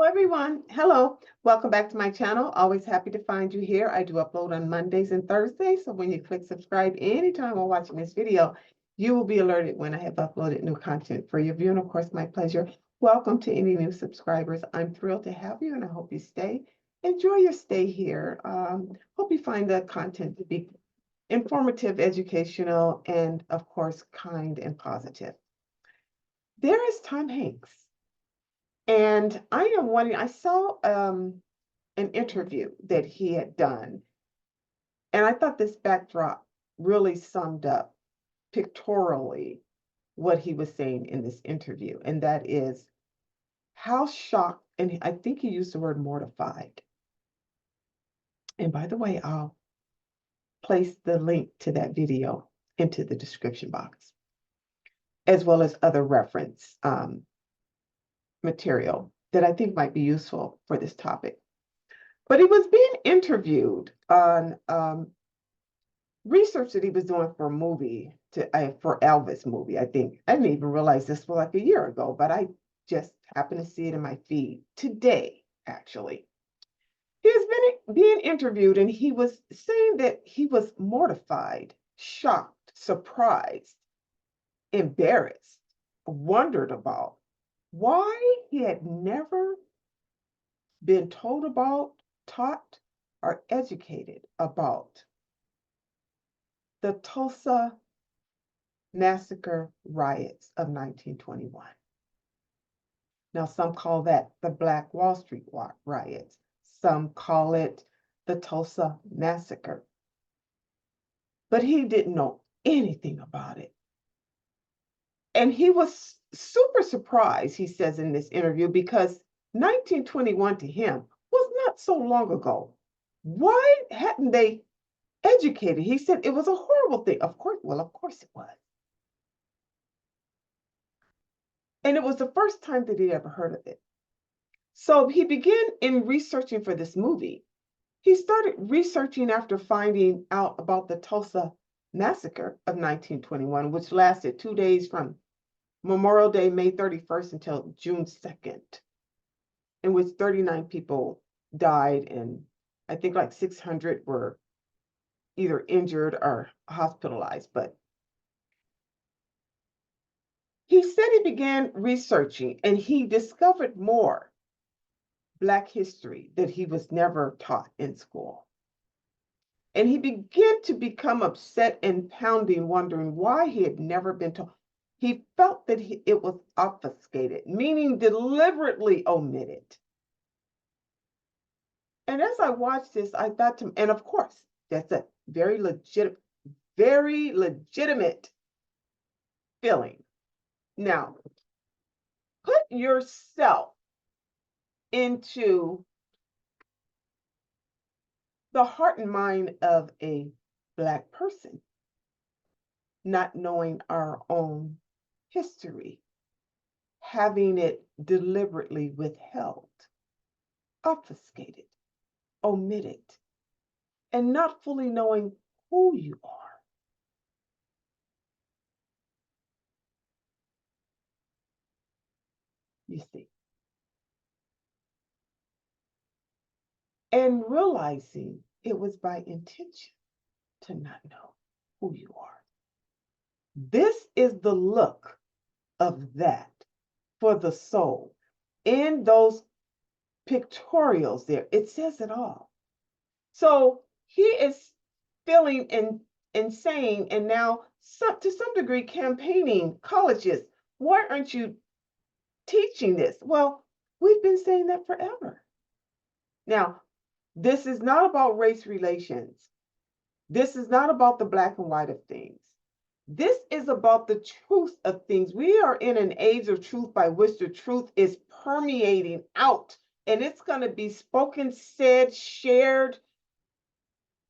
everyone. Hello. Welcome back to my channel. Always happy to find you here. I do upload on Mondays and Thursdays. So when you click subscribe anytime while watching this video, you will be alerted when I have uploaded new content for your view. And of course, my pleasure. Welcome to any new subscribers. I'm thrilled to have you and I hope you stay. Enjoy your stay here. Hope you find the content to be informative, educational, and of course, kind and positive. There is Tom Hanks. And I saw an interview that he had done, and I thought this backdrop really summed up pictorially what he was saying in this interview, and that is how shocked, and I think he used the word mortified. And by the way, I'll place the link to that video into the description box, as well as other reference material that I think might be useful for this topic. But he was being interviewed on research that he was doing for a movie, for Elvis movie, I think. I didn't even realize this was like a year ago, but I just happened to see it in my feed today, actually. He has been being interviewed, and he was saying that he was mortified, shocked, surprised, embarrassed, wondered about why he had never been told about, taught, or educated about the Tulsa Massacre riots of 1921. Now, some call that the Black Wall Street riots. Some call it the Tulsa Massacre. But he didn't know anything about it. And he was super surprised, he says in this interview, because 1921 to him was not so long ago. Why hadn't they educated? He said it was a horrible thing. Of course it was. And it was the first time that he'd ever heard of it. So he began in researching for this movie. He started researching after finding out about the Tulsa Massacre of 1921, which lasted 2 days from Memorial Day, May 31st until June 2nd, in which 39 people died, and I think like 600 were either injured or hospitalized. But he said he began researching and he discovered more Black history that he was never taught in school. And he began to become upset and pounding, wondering why he had never been taught. He felt that it was obfuscated, meaning deliberately omitted. And as I watched this, I thought to, and of course, that's a very legitimate feeling. Now, put yourself into the heart and mind of a Black person, not knowing our own history, having it deliberately withheld, obfuscated, omitted, and not fully knowing who you are. You see. And realizing it was by intention to not know who you are. This is the look of that for the soul. In those pictorials there, it says it all. So he is feeling and saying, and now to some degree campaigning colleges, why aren't you teaching this? Well, we've been saying that forever. Now, this is not about race relations. This is not about the black and white of things. This is about the truth of things. We are in an age of truth by which the truth is permeating out, and it's going to be spoken, said, shared,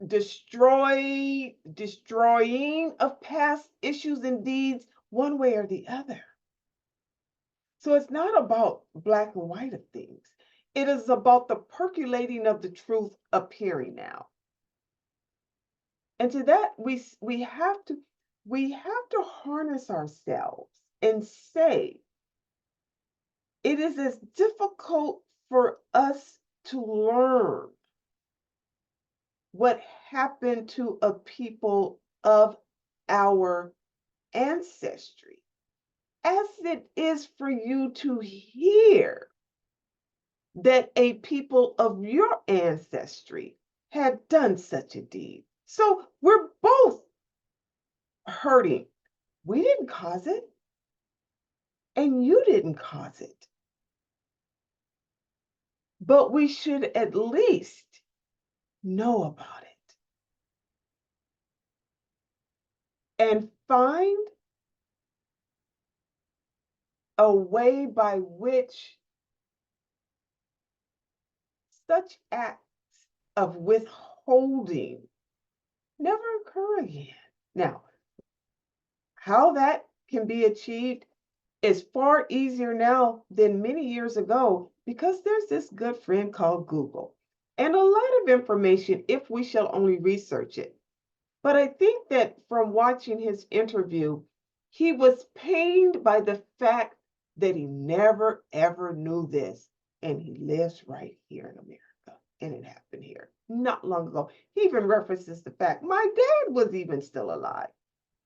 destroying of past issues and deeds one way or the other. So it's not about black and white of things. It is about the percolating of the truth appearing now. And to that, we have to harness ourselves and say, it is as difficult for us to learn what happened to a people of our ancestry, as it is for you to hear that a people of your ancestry had done such a deed. So we're both hurting. We didn't cause it, and you didn't cause it. But we should at least know about it and find a way by which such acts of withholding never occur again. Now, how that can be achieved is far easier now than many years ago because there's this good friend called Google and a lot of information if we shall only research it. But I think that from watching his interview, he was pained by the fact that he never ever knew this. And he lives right here in America. And it happened here not long ago. He even references the fact my dad was even still alive.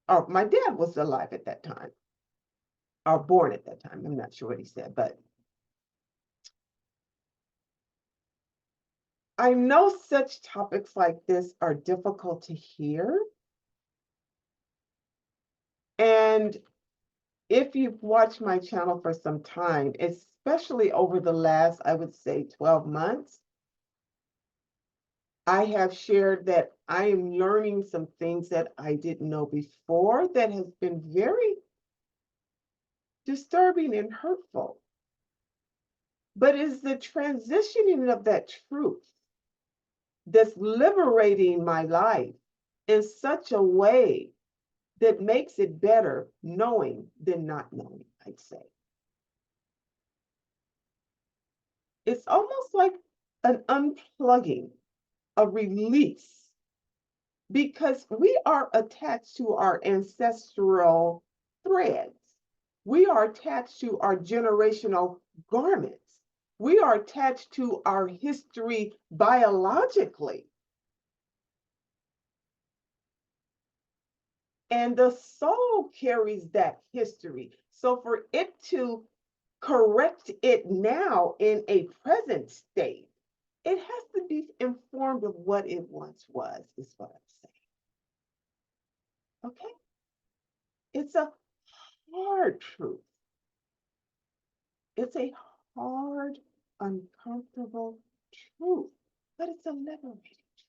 Or my dad was alive at that time. Or born at that time. I'm not sure what he said, but I know such topics like this are difficult to hear. And if you've watched my channel for some time, especially over the last, I would say 12 months, I have shared that I am learning some things that I didn't know before that has been very disturbing and hurtful. But it's the transitioning of that truth that's liberating my life in such a way that makes it better knowing than not knowing, I'd say. It's almost like an unplugging, a release, because we are attached to our ancestral threads. We are attached to our generational garments. We are attached to our history biologically. And the soul carries that history. So for it to correct it now in a present state, it has to be informed of what it once was, is what I'm saying. Okay? It's a hard truth. It's a hard, uncomfortable truth, but it's a liberating truth.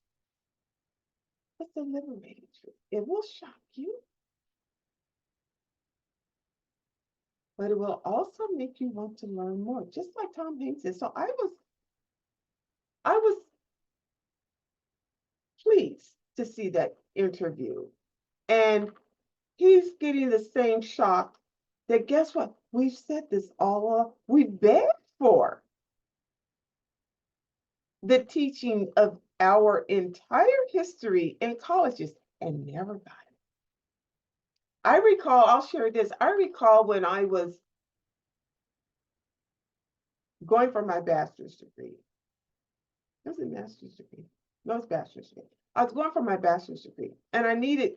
It's a liberating truth. It will shock you, but it will also make you want to learn more, just like Tom Hanks said. So I was pleased to see that interview. And he's getting the same shock that, guess what? We've said this all along. We begged for the teaching of our entire history in colleges and never got it. I recall, I'll share this. I recall when I was going for my bachelor's degree. It was a master's degree. No, it's bachelor's degree. I was going for my bachelor's degree and I needed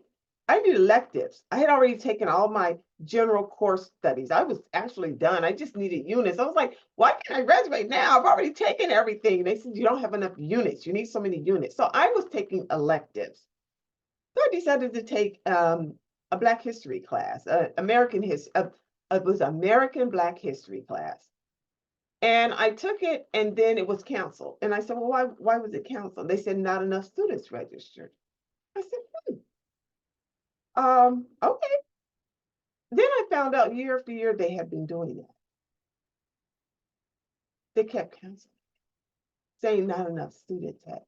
electives. I had already taken all my general course studies. I was actually done. I just needed units. I was like, why can't I graduate now? I've already taken everything. They said, you don't have enough units. You need so many units. So I was taking electives. So I decided to take a Black history class, American history. It was American Black history class. And I took it and then it was canceled. And I said, well, why was it canceled? They said not enough students registered. I said, okay. Then I found out year after year they had been doing that. They kept canceling, saying not enough students had.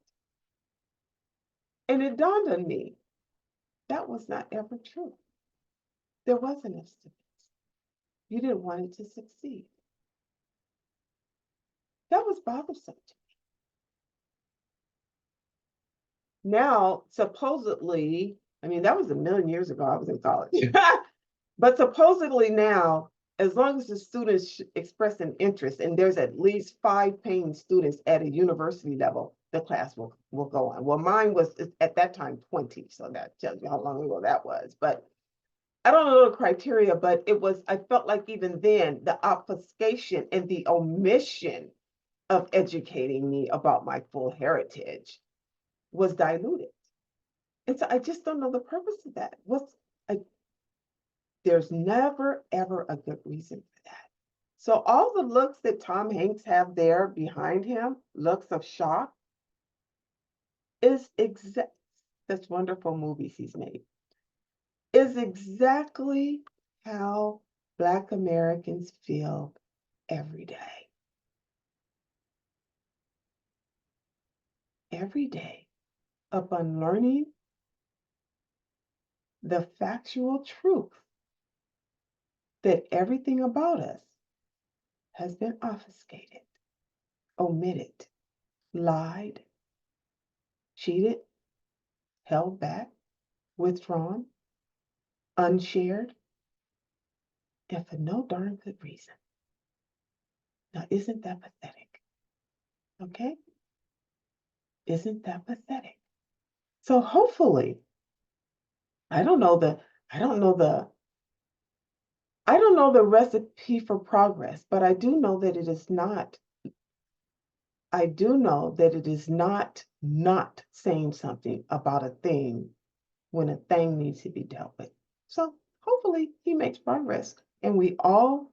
And it dawned on me, that was not ever true. There was enough students. You didn't want it to succeed. That was bothersome to me. Now, supposedly, I mean, that was a million years ago. I was in college. But supposedly now, as long as the students express an interest, and there's at least 5 paying students at a university level, the class will go on. Well, mine was at that time 20, so that tells you how long ago that was. But I don't know the criteria, but it was, I felt like even then, the obfuscation and the omission of educating me about my full heritage was diluted. And so I just don't know the purpose of that. There's never, ever a good reason for that. So all the looks that Tom Hanks have there behind him, looks of shock, is that's wonderful movies he's made, is exactly how Black Americans feel every day. Every day, upon learning the factual truth that everything about us has been obfuscated, omitted, lied, cheated, held back, withdrawn, unshared, and for no darn good reason. Now, isn't that pathetic? Okay? Isn't that pathetic? So hopefully, I don't know the recipe for progress, but I do know that it is not not saying something about a thing when a thing needs to be dealt with. So hopefully he makes progress and we all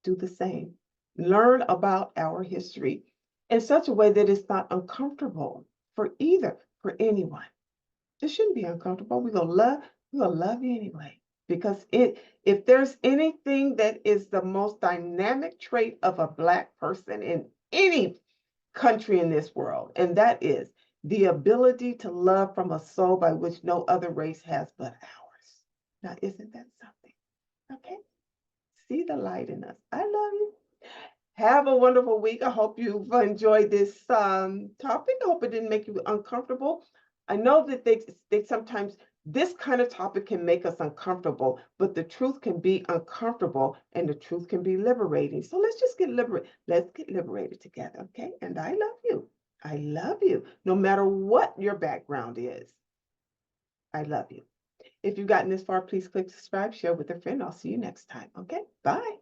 do the same. Learn about our history in such a way that it's not uncomfortable for anyone. It shouldn't be uncomfortable. We're gonna love you anyway. Because if there's anything that is the most dynamic trait of a Black person in any country in this world, and that is the ability to love from a soul by which no other race has but ours. Now, isn't that something? Okay? See the light in us. I love you. Have a wonderful week. I hope you've enjoyed this topic. I hope it didn't make you uncomfortable. I know that they sometimes, this kind of topic can make us uncomfortable, but the truth can be uncomfortable and the truth can be liberating. So let's just get liberated. Let's get liberated together, okay? And I love you. I love you. No matter what your background is, I love you. If you've gotten this far, please click subscribe, share with a friend. I'll see you next time, okay? Bye.